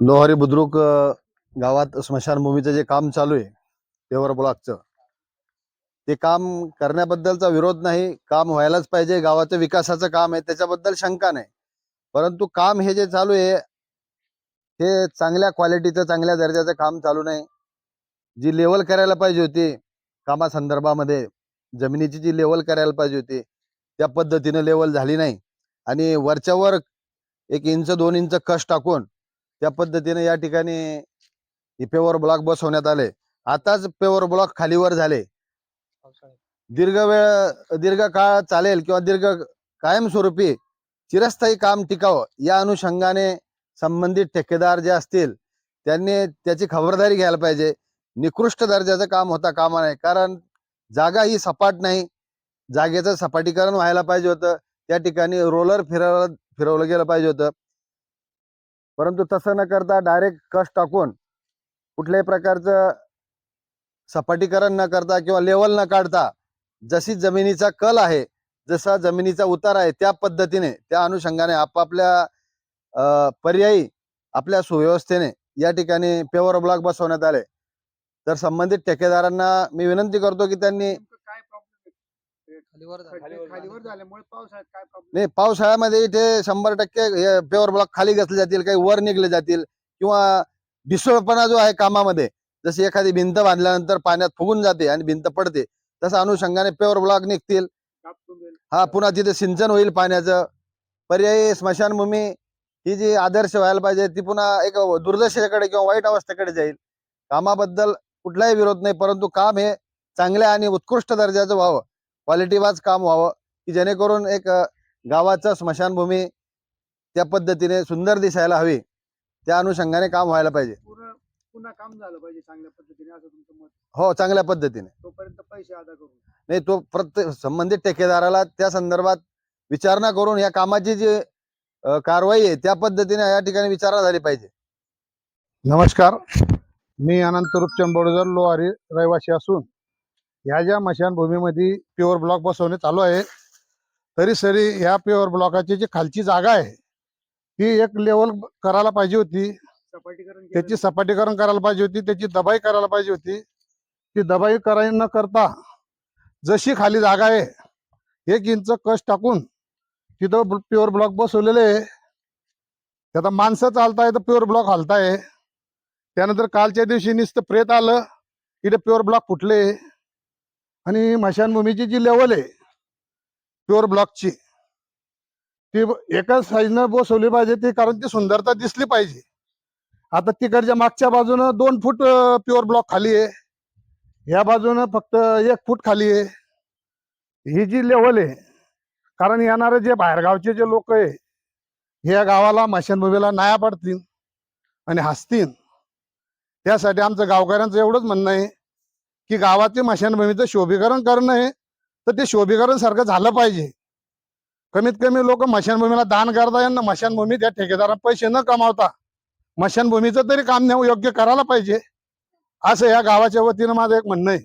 लोहारी बुद्रुक गावात स्मशानभूमीचं जे काम चालू आहे पेवर ब्लॉकचं, ते काम करण्याबद्दलचा विरोध नाही. काम व्हायलाच पाहिजे. गावाचं विकासाचं काम आहे, त्याच्याबद्दल शंका नाही. परंतु काम हे जे चालू आहे ते चांगल्या क्वालिटीचं, चांगल्या दर्जाचं काम चालू नाही. जी लेवल करायला पाहिजे होती कामासंदर्भामध्ये, जमिनीची जी लेवल करायला पाहिजे होती त्या पद्धतीने लेवल झाली नाही. आणि वरच्यावर 1 इंच 2 इंच कष्ट टाकून त्या पद्धतीने या ठिकाणी हे पेवर ब्लॉक बसवण्यात आले. आताच पेवर ब्लॉक खालीवर झाले. दीर्घ काळ चालेल किंवा कायमस्वरूपी चिरस्थायी काम टिकावं या अनुषंगाने संबंधित ठेकेदार जे असतील त्यांनी त्याची खबरदारी घ्यायला पाहिजे. निकृष्ट दर्जाचं काम होता कामा नये. कारण जागा ही सपाट नाही. जागेचं सपाटीकरण व्हायला पाहिजे होतं. त्या ठिकाणी रोलर फिरवलं गेलं पाहिजे होतं. परंतु तसं न करता डायरेक्ट कष्ट टाकून कुठल्याही प्रकारचं सपाटीकरण न करता किंवा लेवल न काढता जशी जमिनीचा कल आहे, जसा जमिनीचा उतार आहे त्या पद्धतीने, त्या अनुषंगाने आपापल्या पर्यायी आपल्या सुव्यवस्थेने या ठिकाणी पेवर ब्लॉक बसवण्यात आले. तर संबंधित ठेकेदारांना मी विनंती करतो की त्यांनी नाही, पावसाळ्यामध्ये इथे 100% पेवर ब्लॉक खाली घातले जातील, काही वर निघले जातील किंवा ढिसळपणा जो आहे कामामध्ये, जशी एखादी भिंत बांधल्यानंतर पाण्यात फुगून जाते आणि भिंत पडते, तसं अनुषंगाने पेवर ब्लॉक निघतील. हा, पुन्हा तिथे सिंचन होईल पाण्याचं. पर्यायी स्मशानभूमी ही जी आदर्श व्हायला पाहिजे ती पुन्हा एक दुर्दशेकडे किंवा वाईट अवस्थेकडे जाईल. कामाबद्दल कुठलाही विरोध नाही, परंतु काम हे चांगल्या आणि उत्कृष्ट दर्जाचं व्हावं, क्वालिटी वाज काम व्हावं, की जेणेकरून एक गावाचं स्मशानभूमी त्या पद्धतीने सुंदर दिसायला हवी. त्या अनुषंगाने काम व्हायला पाहिजे. पुन्हा काम झालं पाहिजे चांगल्या पद्धतीने, असं तुमचं मत? हो, चांगल्या पद्धतीने. तोपर्यंत पैसे अदा करून नाही, तो प्रत्येक संबंधित ठेकेदाराला त्या संदर्भात विचारणा करून या कामाची जी कारवाई आहे त्या पद्धतीने या ठिकाणी विचारणा झाली पाहिजे. नमस्कार, मी अनंत रूपचंद बोडजर, लोहारी रहिवासी असून ह्या ज्या मशानभूमीमध्ये प्युअर ब्लॉक बसवणे चालू आहे, तरी सरी ह्या प्युअर ब्लॉकाची जी खालची जागा आहे ती एक लेवल करायला पाहिजे होती. त्याची सपाटीकरण करायला पाहिजे होती, त्याची दबाई करायला पाहिजे होती. ती दबाई करायला न करता जशी खाली जागा आहे 1 इंच कष्ट टाकून तिथं प्युअर ब्लॉक बसवलेले आहे. आता माणसं चालताय तर प्युअर ब्लॉक हलताय. त्यानंतर कालच्या दिवशी नुसतं प्रेत आलं, इथे प्युअर ब्लॉक फुटले. आणि मशानभूमीची जी लेवल आहे प्युअर ब्लॉकची ती एकाच साईजनं बसवली पाहिजे, ती कारण ती सुंदरता दिसली पाहिजे. आता तिकडच्या मागच्या बाजूनं 2 फूट प्युअर ब्लॉक खाली आहे, ह्या बाजूनं फक्त 1 फूट खाली आहे. ही जी लेवल आहे, कारण येणारे जे बाहेरगावचे जे लोक आहे ह्या गावाला मशानभूमीला नाया पडतील आणि हसतील. त्यासाठी आमचं गावकऱ्यांचं एवढंच म्हणणं आहे की गावाचे मशानभूमीचं शोभीकरण करणं आहे, तर ते शोभीकरण सारखं झालं पाहिजे. कमीत कमी लोक मशानभूमीला दान करता, यांना मशानभूमी त्या ठेकेदारांना पैसे न कमावता मशानभूमीचं तरी काम योग्य करायला पाहिजे, असं या गावाच्या वतीनं माझं एक म्हणणं आहे.